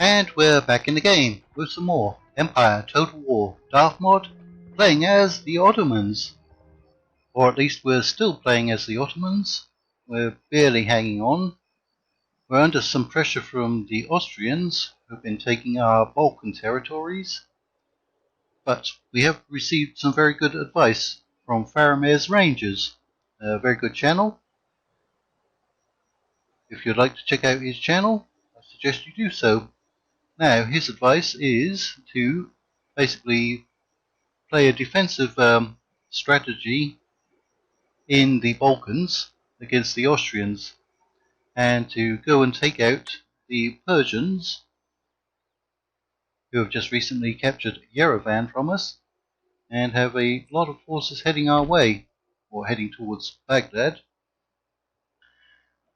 And we're back in the game with some more Empire Total War Darthmod, playing as the Ottomans. Or at least we're still playing as the Ottomans. We're barely hanging on. We're under some pressure from the Austrians, who've been taking our Balkan territories. But we have received some very good advice from Faramir's Rangers, a very good channel. If you'd like to check out his channel, I suggest you do so. Now, his advice is to basically play a defensive strategy in the Balkans against the Austrians and to go and take out the Persians, who have just recently captured Yerevan from us and have a lot of forces heading our way, or heading towards Baghdad.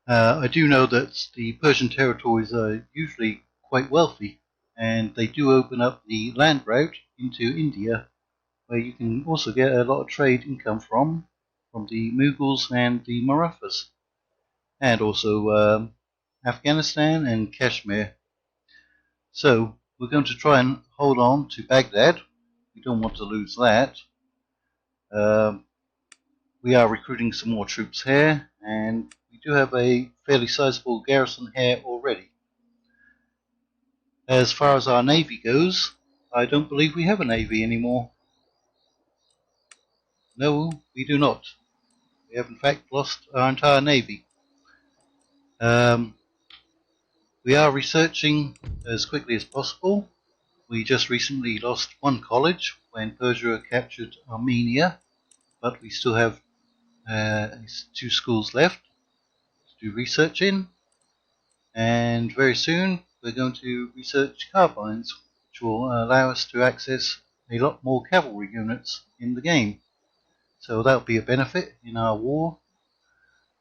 I do know that the Persian territories are usually quite wealthy, and they do open up the land route into India, where you can also get a lot of trade income from the Mughals and the Marathas, and also Afghanistan and Kashmir. So we're going to try and hold on to Baghdad. We don't want to lose that. We are recruiting some more troops here, and we do have a fairly sizable garrison here already. As far as our navy goes, I don't believe we have a navy anymore. No, we do not. We have in fact lost our entire navy. We are researching as quickly as possible. We just recently lost one college when Persia captured Armenia, but we still have 2 schools left to do research in, and very soon we're going to research carbines, which will allow us to access a lot more cavalry units in the game. So that'll be a benefit in our war.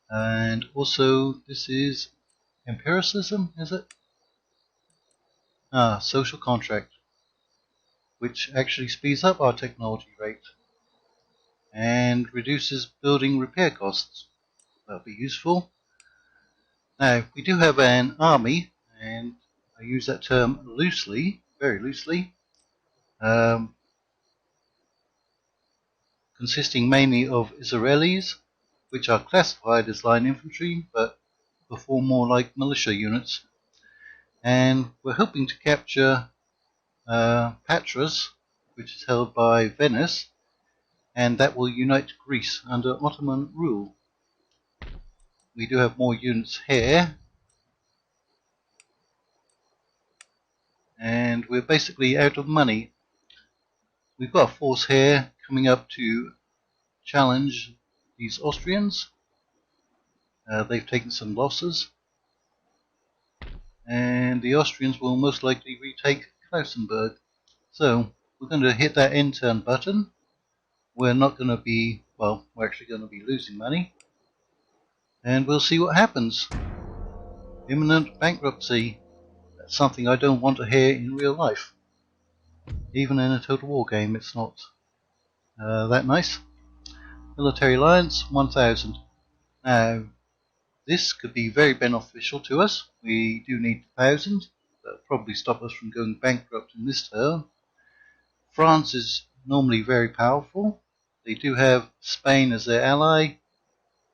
And also, this is empiricism, is it? Social contract, which actually speeds up our technology rate and reduces building repair costs. That'll be useful. Now, we do have an army, and I use that term loosely, very loosely, consisting mainly of Israelis, which are classified as line infantry, but perform more like militia units. And we're hoping to capture Patras, which is held by Venice, and that will unite Greece under Ottoman rule. We do have more units here, and we're basically out of money. We've got a force here coming up to challenge these Austrians. They've taken some losses, and the Austrians will most likely retake Klausenberg. So we're going to hit that end turn button. We're not going to be, well, we're actually going to be losing money, and we'll see what happens. Imminent bankruptcy. That's something I don't want to hear in real life. Even in a Total War game, it's not that nice. Military alliance 1000. Now, this could be very beneficial to us. We do need 1000. That'll probably stop us from going bankrupt in this turn. France is normally very powerful. They do have Spain as their ally,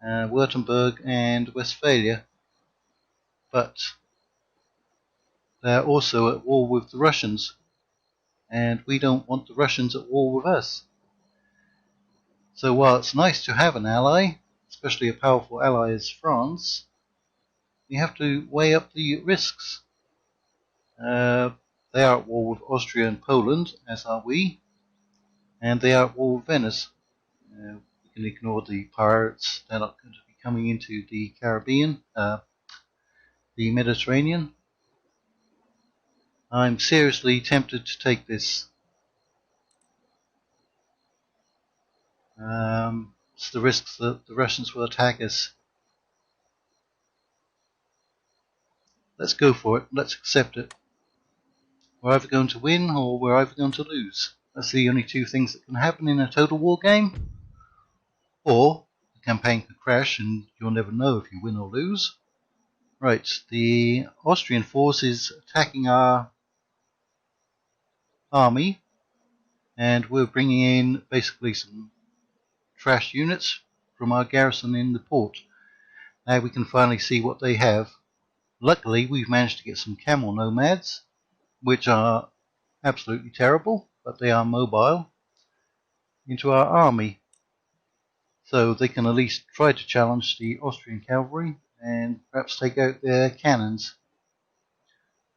Württemberg and Westphalia. But they're also at war with the Russians, and we don't want the Russians at war with us. So while it's nice to have an ally, especially a powerful ally as France, we have to weigh up the risks. They are at war with Austria and Poland, as are we, and they are at war with Venice. We can ignore the pirates. They're not going to be coming into the Caribbean, the Mediterranean. I'm seriously tempted to take this. It's the risks that the Russians will attack us. Let's go for it. Let's accept it. We're either going to win or we're either going to lose. That's the only 2 things that can happen in a Total War game. Or the campaign can crash and you'll never know if you win or lose. Right, the Austrian force is attacking our army, and we're bringing in basically some trash units from our garrison in the port. Now we can finally see what they have. Luckily, we've managed to get some camel nomads, which are absolutely terrible, but they are mobile, into our army. So they can at least try to challenge the Austrian cavalry and perhaps take out their cannons.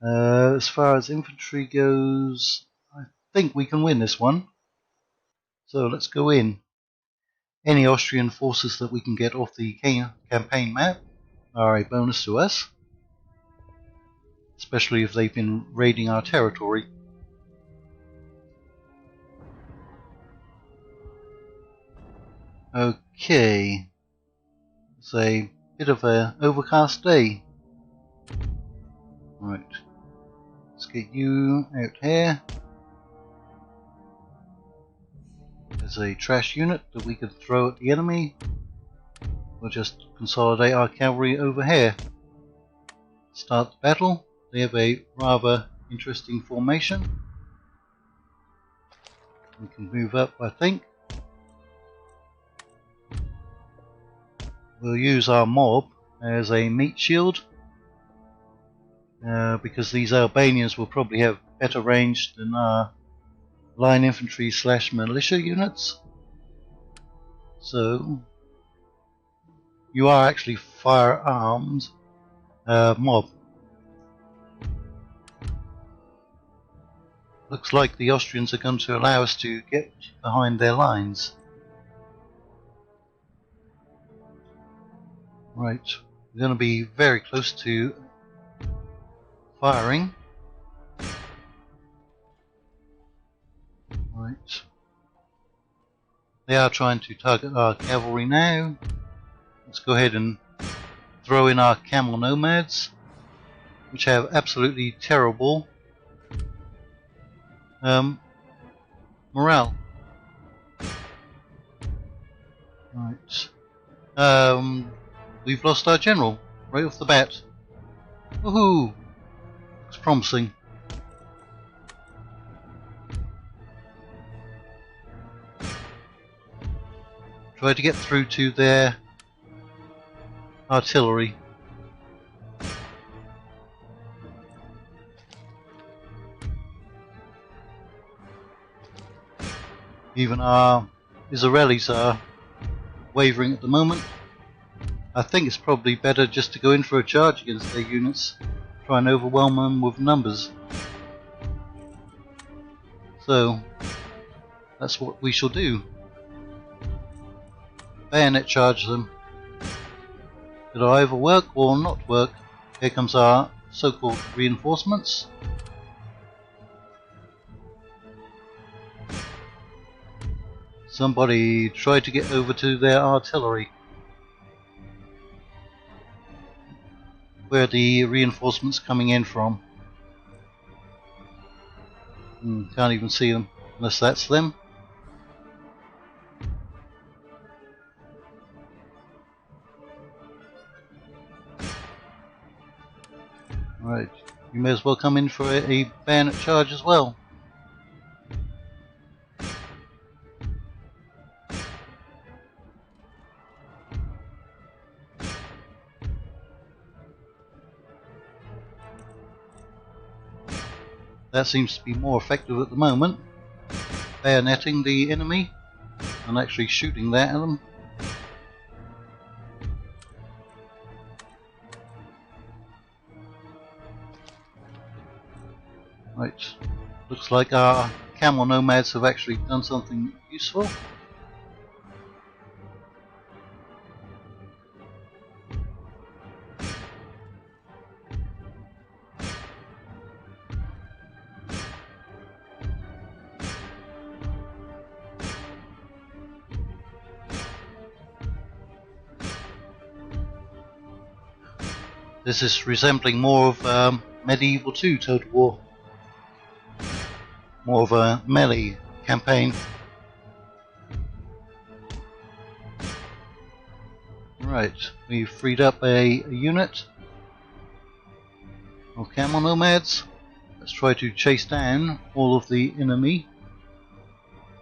As far as infantry goes, I think we can win this one. So let's go in. Any Austrian forces that we can get off the campaign map are a bonus to us, especially if they've been raiding our territory. Okay, it's a bit of an overcast day. Right, let's get you out here. There's a trash unit that we could throw at the enemy. We'll just consolidate our cavalry over here. Start the battle. They have a rather interesting formation. We can move up, I think. We'll use our mob as a meat shield, because these Albanians will probably have better range than our line infantry / militia units. So you are actually firearmed mob. Looks like the Austrians are going to allow us to get behind their lines. Right, we're going to be very close to firing. Right. They are trying to target our cavalry now. Let's go ahead and throw in our camel nomads, which have absolutely terrible morale. Right. We've lost our general right off the bat. Woohoo! Looks promising. Try to get through to their artillery. Even our Israelis are wavering at the moment. I think it's probably better just to go in for a charge against their units, try and overwhelm them with numbers. So that's what we shall do. Bayonet charge them. Did I either work or not work? Here comes our so-called reinforcements. Somebody tried to get over to their artillery. Where are the reinforcements coming in from? Can't even see them, unless that's them. Right, you may as well come in for a bayonet charge as well. That seems to be more effective at the moment, bayoneting the enemy and actually shooting that at them. Right, looks like our camel nomads have actually done something useful. This is resembling more of Medieval 2 Total War. More of a melee campaign. Right, we've freed up a unit. Or camel nomads. Let's try to chase down all of the enemy.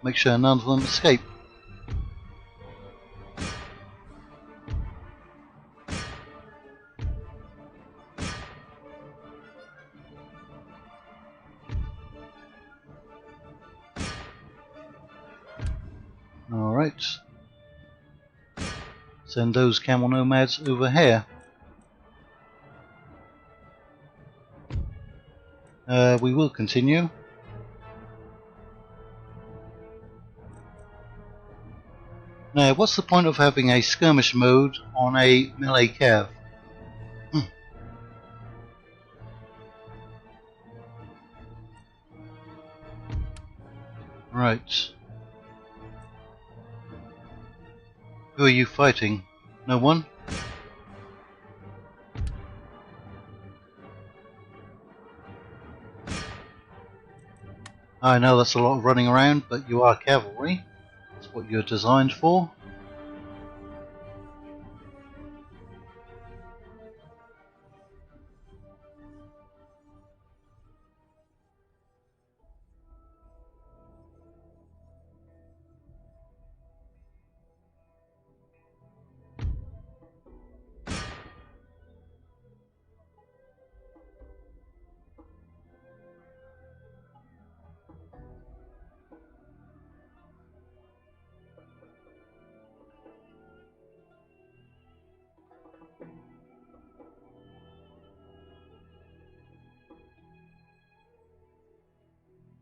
Make sure none of them escape. Alright. Send those camel nomads over here. We will continue. Now, what's the point of having a skirmish mode on a melee cav? Right. Who are you fighting? No one? I know that's a lot of running around, but you are cavalry. That's what you're designed for.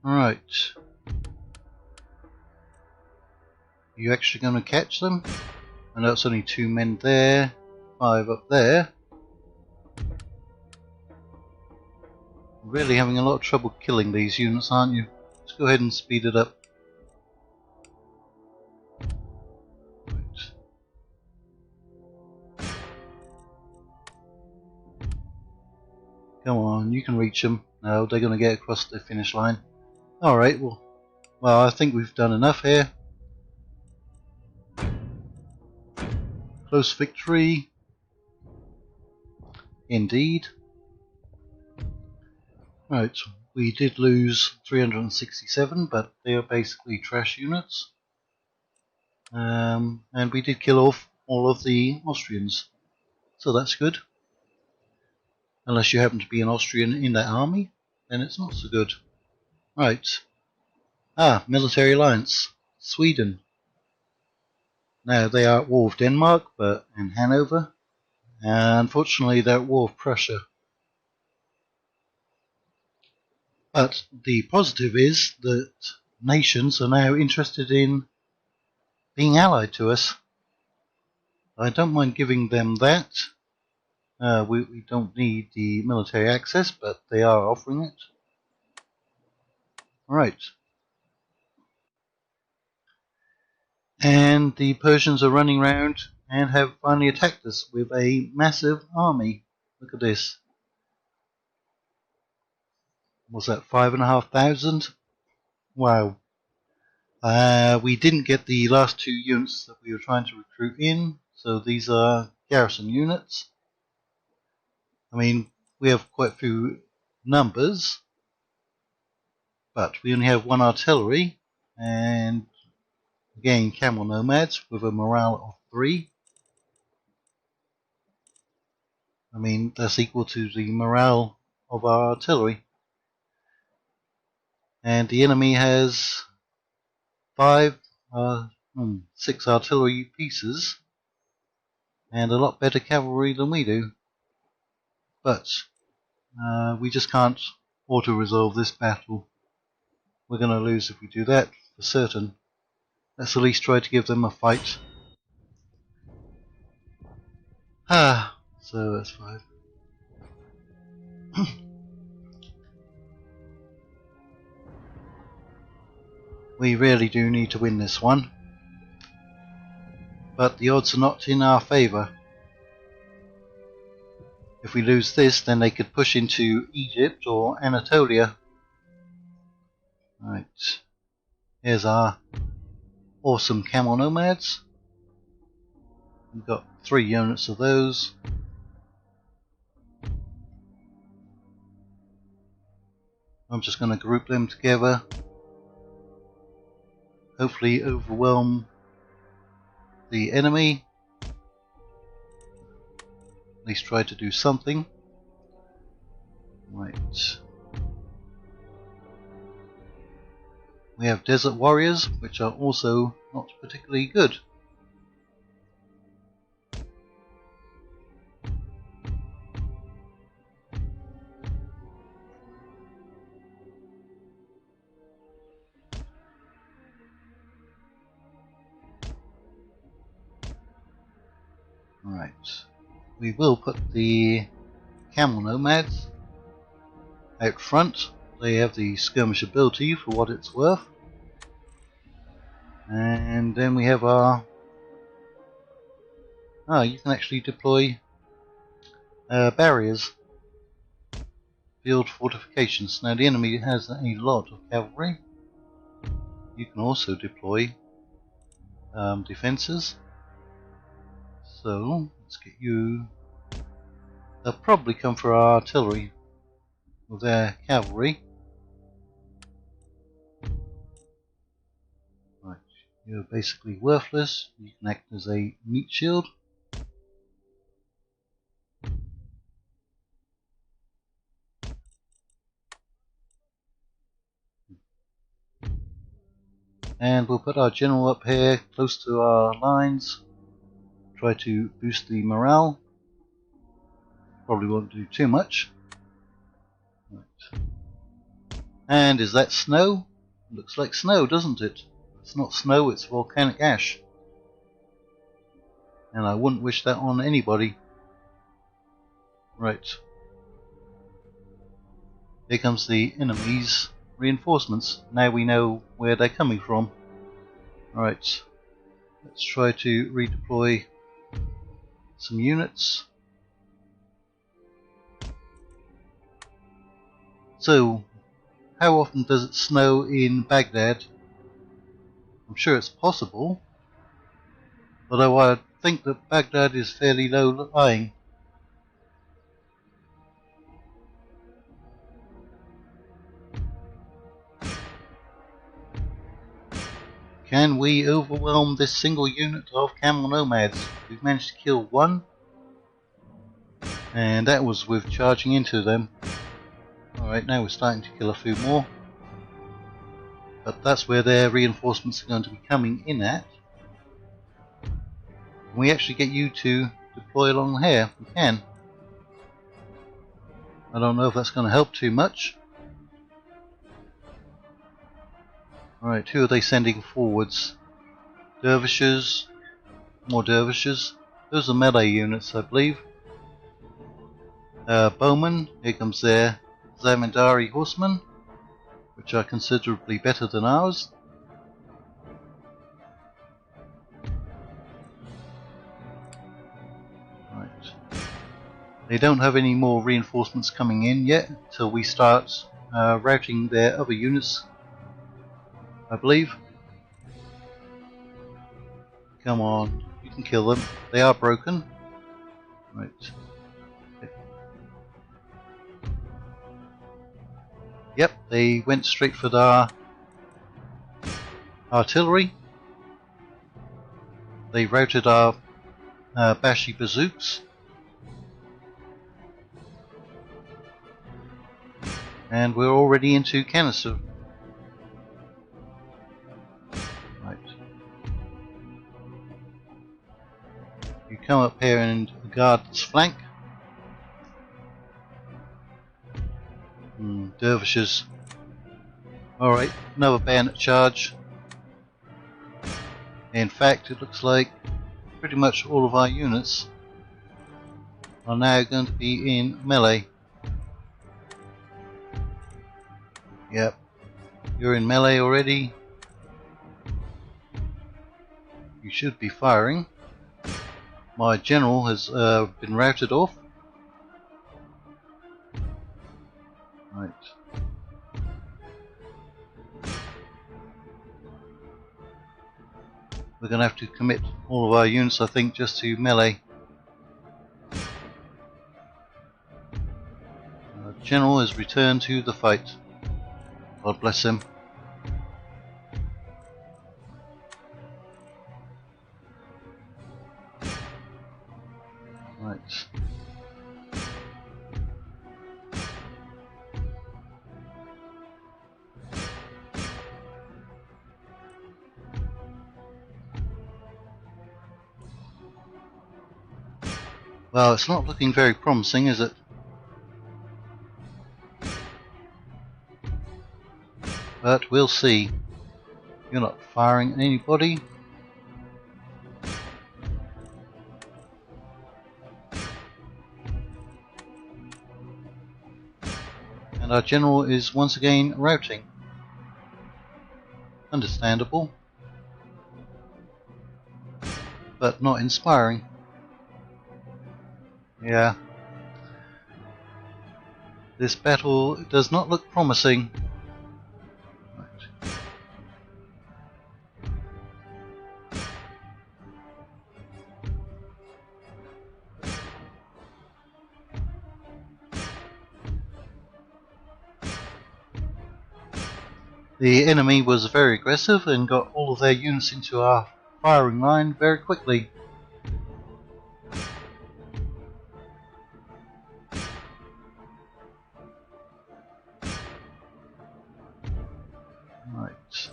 Right. Are you actually going to catch them? I know it's only 2 men there, 5 up there. Really having a lot of trouble killing these units, aren't you? Let's go ahead and speed it up. Right. Come on, you can reach them. No, they're going to get across the finish line. Alright, well, I think we've done enough here. Close victory. Indeed. Right, we did lose 367, but they are basically trash units. And we did kill off all of the Austrians. So that's good. Unless you happen to be an Austrian in that army, then it's not so good. Right. Military alliance. Sweden. Now they are at war with Denmark, but in Hanover. And unfortunately they're at war with Prussia. But the positive is that nations are now interested in being allied to us. I don't mind giving them that. We don't need the military access, but they are offering it. Right. And the Persians are running around and have finally attacked us with a massive army. Look at this. Was that 5,500? Wow. We didn't get the last 2 units that we were trying to recruit in, so these are garrison units. I mean, we have quite a few numbers, but we only have 1 artillery, and again, camel nomads with a morale of 3. I mean, that's equal to the morale of our artillery. And the enemy has 6 artillery pieces, and a lot better cavalry than we do. But we just can't auto-resolve this battle. We're going to lose if we do that, for certain. Let's at least try to give them a fight. So that's 5. We really do need to win this one. But the odds are not in our favour. If we lose this, then they could push into Egypt or Anatolia. Right. Here's our awesome camel nomads. We've got 3 units of those. I'm just going to group them together. Hopefully overwhelm the enemy. At least try to do something. Right. We have desert warriors, which are also not particularly good. Right. We will put the camel nomads out front. They have the skirmish ability for what it's worth. And then we have our... Oh, you can actually deploy barriers. Field fortifications. Now the enemy has a lot of cavalry. You can also deploy defences. So, let's get you... They'll probably come for our artillery with their cavalry. Right, you're basically worthless. You can act as a meat shield. And we'll put our general up here, close to our lines. Try to boost the morale. Probably won't do too much. Right. And is that snow? Looks like snow, doesn't it? It's not snow, it's volcanic ash. And I wouldn't wish that on anybody. Right. Here comes the enemy's reinforcements. Now we know where they're coming from. Alright. Let's try to redeploy some units. So, how often does it snow in Baghdad? I'm sure it's possible, although I think that Baghdad is fairly low lying. Can we overwhelm this single unit of camel nomads? We've managed to kill one, and that was with charging into them. Alright, now we're starting to kill a few more. But that's where their reinforcements are going to be coming in at. Can we actually get you to deploy along here? We can. I don't know if that's going to help too much. Alright, who are they sending forwards? Dervishes. More dervishes. Those are melee units, I believe. Bowmen. Here comes their Zamindari horsemen, which are considerably better than ours. Right. They don't have any more reinforcements coming in yet until we start routing their other units, I believe. Come on, you can kill them. They are broken. Right. Yep, they went straight for our artillery. They routed our Bashi bazooks. And we're already into canister. Right. You come up here and guard this flank. Dervishes. Alright, another bayonet charge. In fact, it looks like pretty much all of our units are now going to be in melee. Yep, you're in melee already. You should be firing. My general has been routed off. Right. We're going to have to commit all of our units, I think, just to melee. General has returned to the fight. God bless him. Right. Well, it's not looking very promising, is it? But we'll see. You're not firing at anybody. And our general is once again routing. Understandable. But not inspiring. Yeah. This battle does not look promising. Right. The enemy was very aggressive and got all of their units into our firing line very quickly. Right.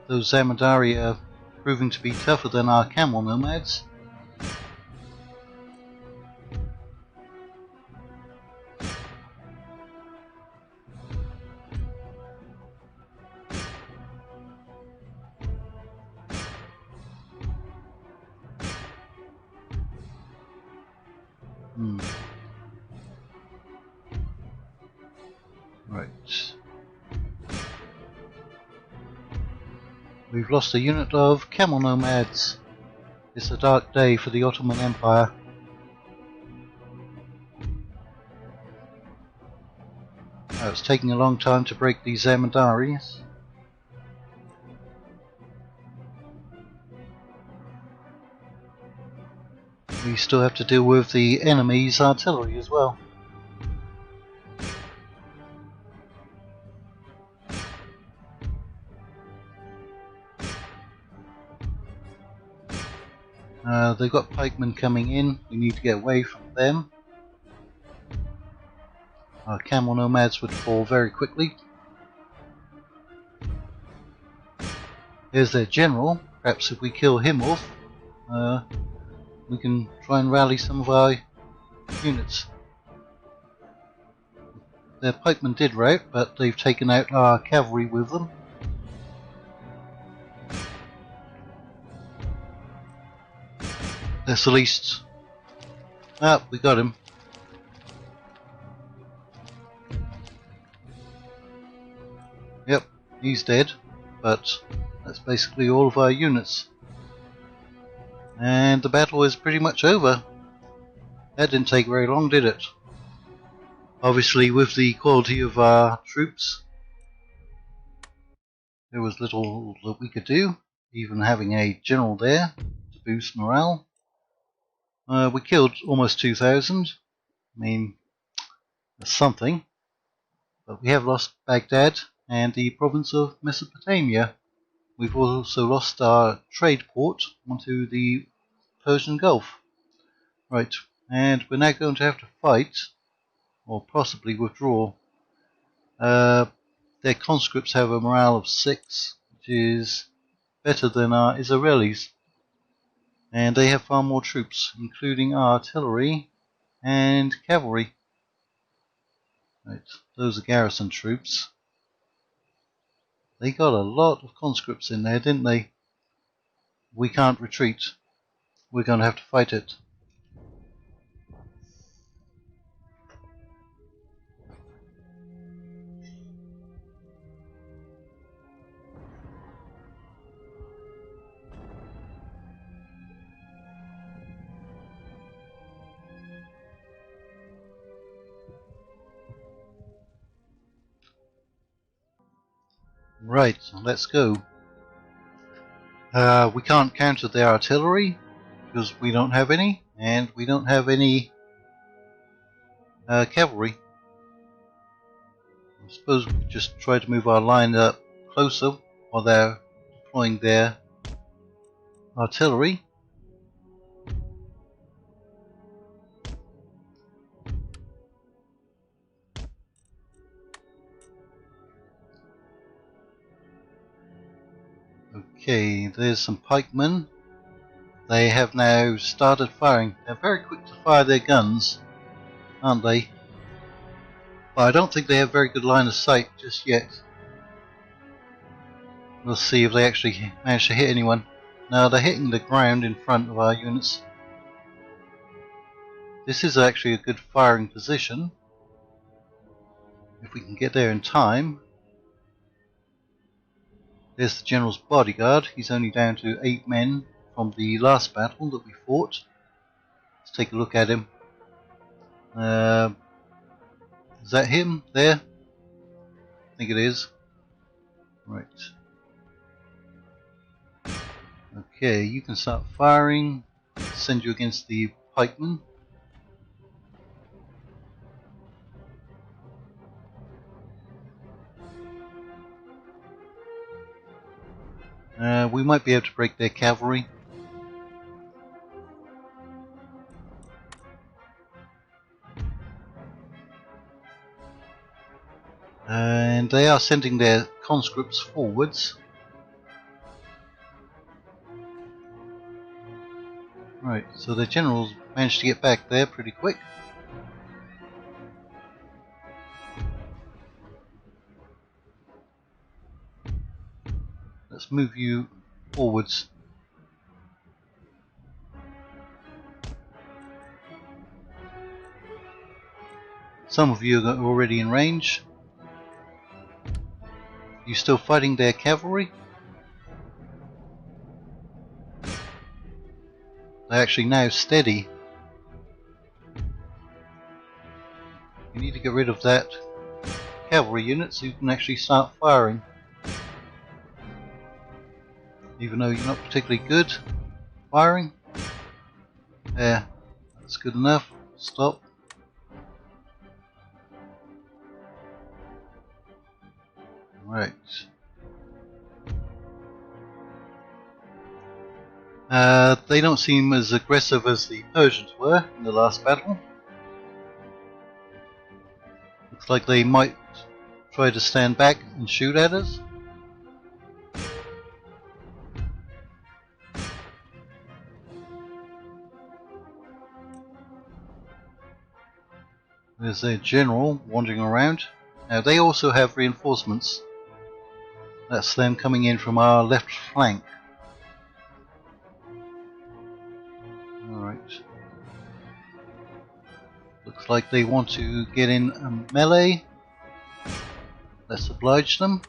Those Zamadari are proving to be tougher than our camel nomads. Right. We've lost a unit of camel nomads. It's a dark day for the Ottoman Empire. Oh, it's taking a long time to break these Zamandaris. We still have to deal with the enemy's artillery as well. They've got pikemen coming in. We need to get away from them. Our camel nomads would fall very quickly. Here's their general. Perhaps if we kill him off, we can try and rally some of our units. Their pikemen did rout, but they've taken out our cavalry with them. That's the least. Ah, we got him. Yep, he's dead, but that's basically all of our units. And the battle is pretty much over. That didn't take very long, did it? Obviously, with the quality of our troops, there was little that we could do, even having a general there to boost morale. We killed almost 2,000. I mean, that's something. But we have lost Baghdad and the province of Mesopotamia. We've also lost our trade port onto the Persian Gulf. Right, and we're now going to have to fight, or possibly withdraw. Their conscripts have a morale of 6, which is better than our Israelis. And they have far more troops, including artillery and cavalry. Right, those are garrison troops. They got a lot of conscripts in there, didn't they? We can't retreat. We're going to have to fight it. Right, let's go. We can't counter their artillery, because we don't have any, and we don't have any cavalry. I suppose we could just try to move our line up closer while they're deploying their artillery. Okay, there's some pikemen. They have now started firing. They're very quick to fire their guns, aren't they? But I don't think they have very good line of sight just yet. We'll see if they actually manage to hit anyone. No, they're hitting the ground in front of our units. This is actually a good firing position, if we can get there in time. There's the general's bodyguard. He's only down to 8 men from the last battle that we fought. Let's take a look at him. Is that him there? I think it is. Right. Okay, you can start firing. Send you against the pikemen. We might be able to break their cavalry. And they are sending their conscripts forwards. Right, so the generals managed to get back there pretty quick. Let's move you forwards. Some of you are already in range. You still fighting their cavalry? They're actually now steady. You need to get rid of that cavalry unit so you can actually start firing. Even though you're not particularly good firing. There, that's good enough. Stop. Right. They don't seem as aggressive as the Persians were in the last battle. Looks like they might try to stand back and shoot at us. There's their general wandering around. Now they also have reinforcements. That's them coming in from our left flank. Alright. Looks like they want to get in a melee. Let's oblige them.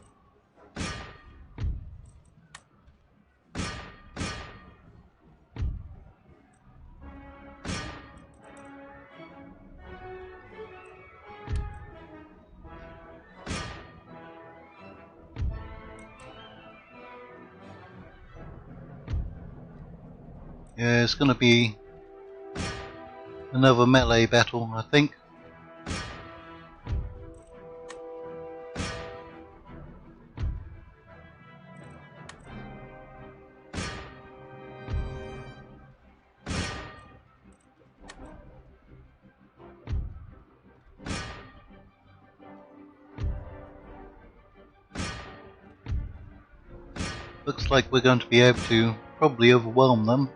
Yeah, it's going to be another melee battle, I think. Looks like we're going to be able to probably overwhelm them.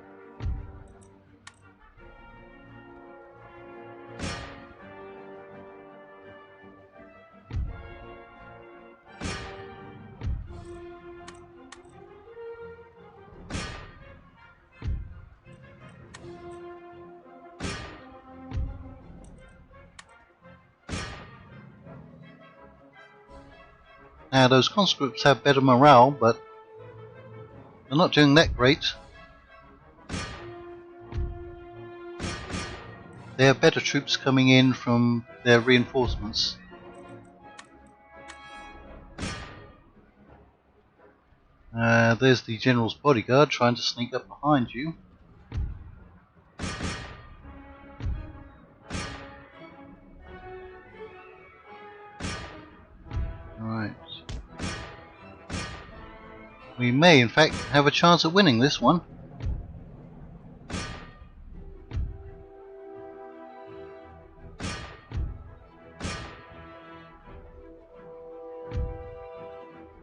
Now those conscripts have better morale, but they're not doing that great. They have better troops coming in from their reinforcements. There's the general's bodyguard trying to sneak up behind you. We may in fact have a chance at winning this one.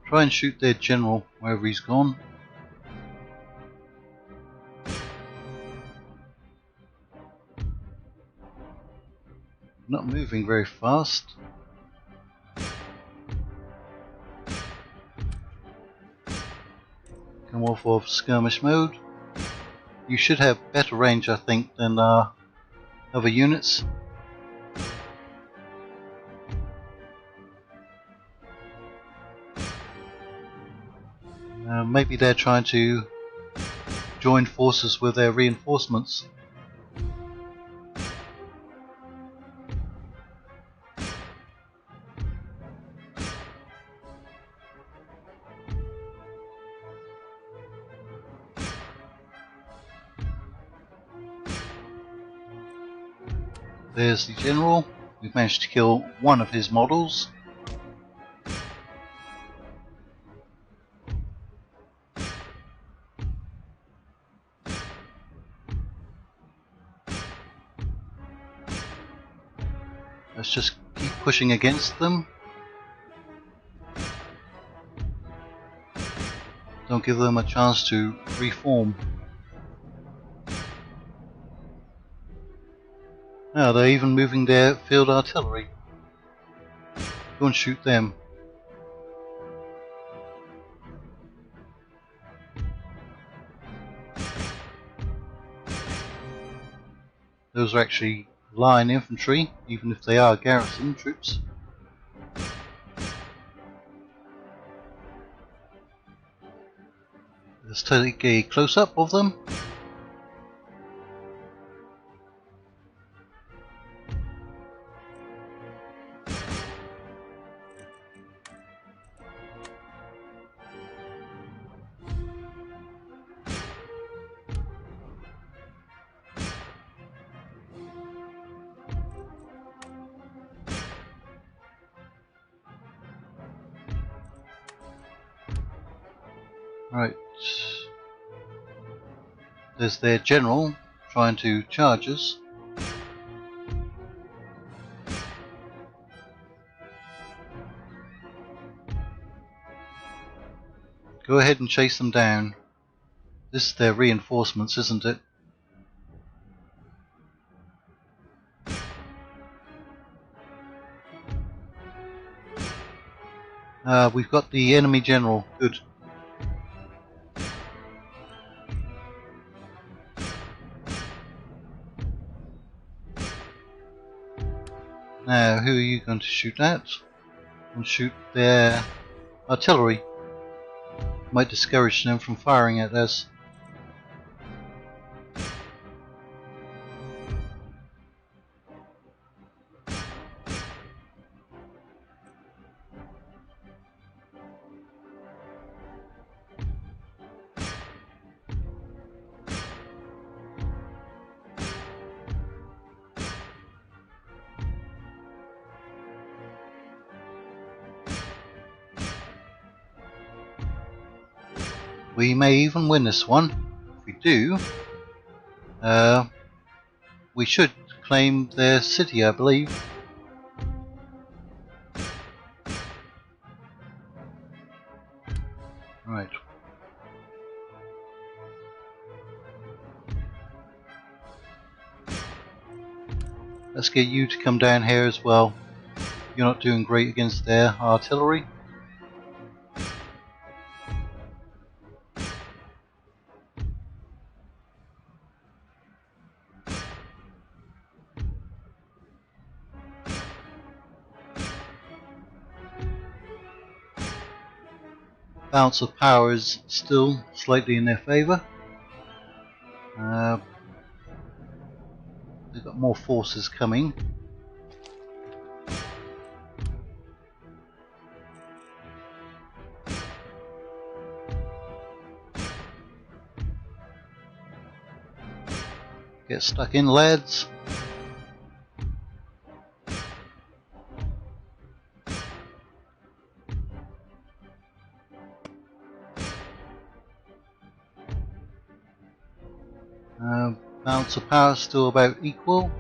Try and shoot their general wherever he's gone. Not moving very fast. Come off of skirmish mode. You should have better range, I think, than other units. Maybe they're trying to join forces with their reinforcements. There's the general. We've managed to kill one of his models. Let's just keep pushing against them. Don't give them a chance to reform. Now they're even moving their field artillery. Go and shoot them. Those are actually line infantry, even if they are garrison troops. Let's take a close-up of them. Right. There's their general trying to charge us. Go ahead and chase them down. This is their reinforcements, isn't it? We've got the enemy general. Good. Now, who are you going to shoot at? And shoot their artillery. Might discourage them from firing at us. We may even win this one. If we do, we should claim their city, I believe. Right. Let's get you to come down here as well. You're not doing great against their artillery. Balance of power is still slightly in their favour. They've got more forces coming. Get stuck in, lads. Balance of power still about equal.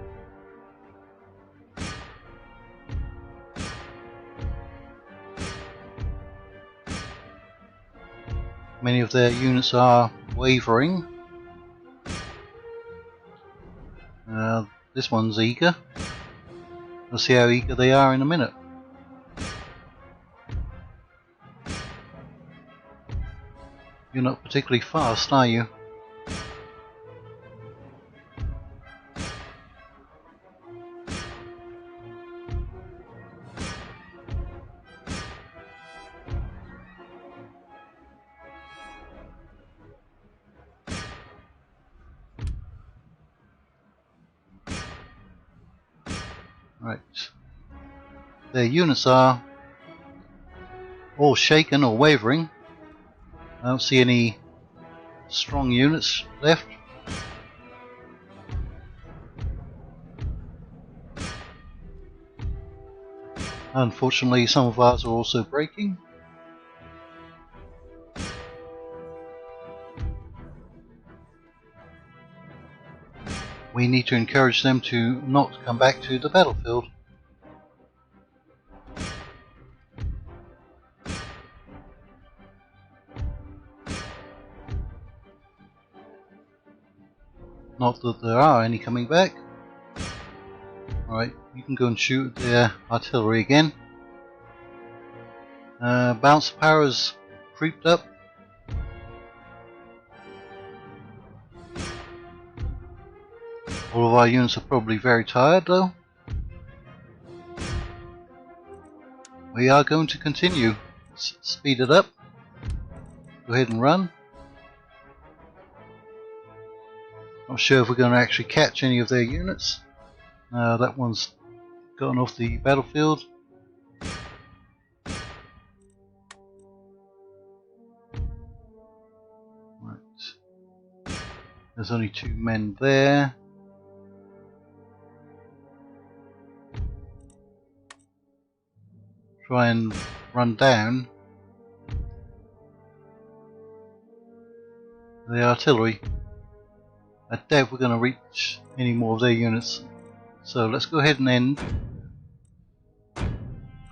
Many of their units are wavering. This one's eager. We'll see how eager they are in a minute. You're not particularly fast, are you? Right. Their units are all shaken or wavering. I don't see any strong units left. Unfortunately, some of ours are also breaking. We need to encourage them to not come back to the battlefield. Not that there are any coming back. Alright, you can go and shoot their artillery again. Bounce power has creeped up. All of our units are probably very tired though. We are going to continue. Speed it up. Go ahead and run. Not sure if we're going to actually catch any of their units. That one's gotten off the battlefield. Right. There's only 2 men there. Try and run down the artillery. I doubt we're going to reach any more of their units. So let's go ahead and end.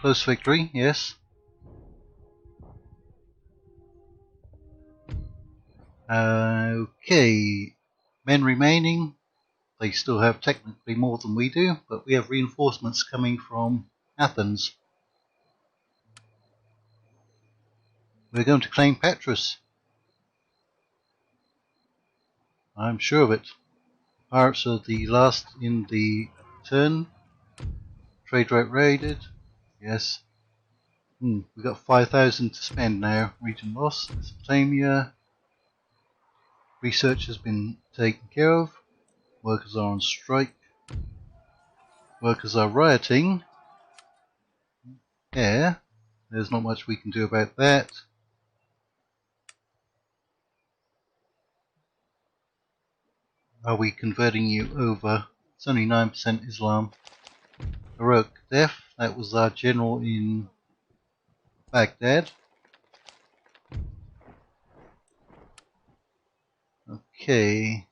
Close victory, yes. Okay, men remaining. They still have technically more than we do, but we have reinforcements coming from Athens. We're going to claim Petrus. I'm sure of it. Pirates are the last in the turn. Trade route raided. Yes. We've got 5,000 to spend now. Region lost. Mesopotamia. Research has been taken care of. Workers are on strike. Workers are rioting. Yeah. There's not much we can do about that. Are we converting you over? It's only 9% Islam. Heroic death. That was our general in Baghdad. Okay.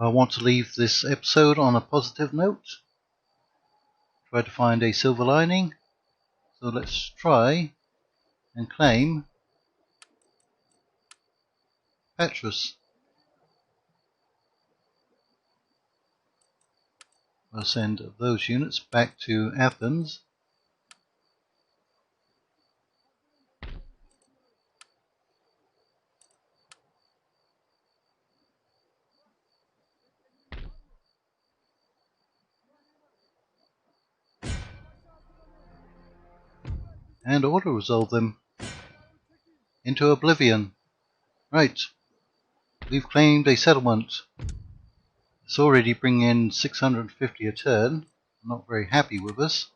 I want to leave this episode on a positive note. Try to find a silver lining. So let's try and claim Petrus. We'll send those units back to Athens. And auto-resolve them into oblivion. Right, we've claimed a settlement. It's already bringing in 650 a turn. Not very happy with us.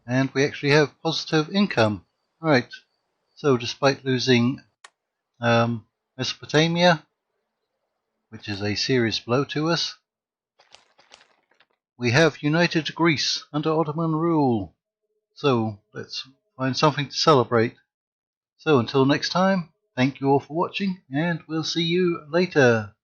And we actually have positive income. Right, so despite losing Mesopotamia, which is a serious blow to us, we have united Greece under Ottoman rule. So let's find something to celebrate. So until next time, thank you all for watching, and we'll see you later.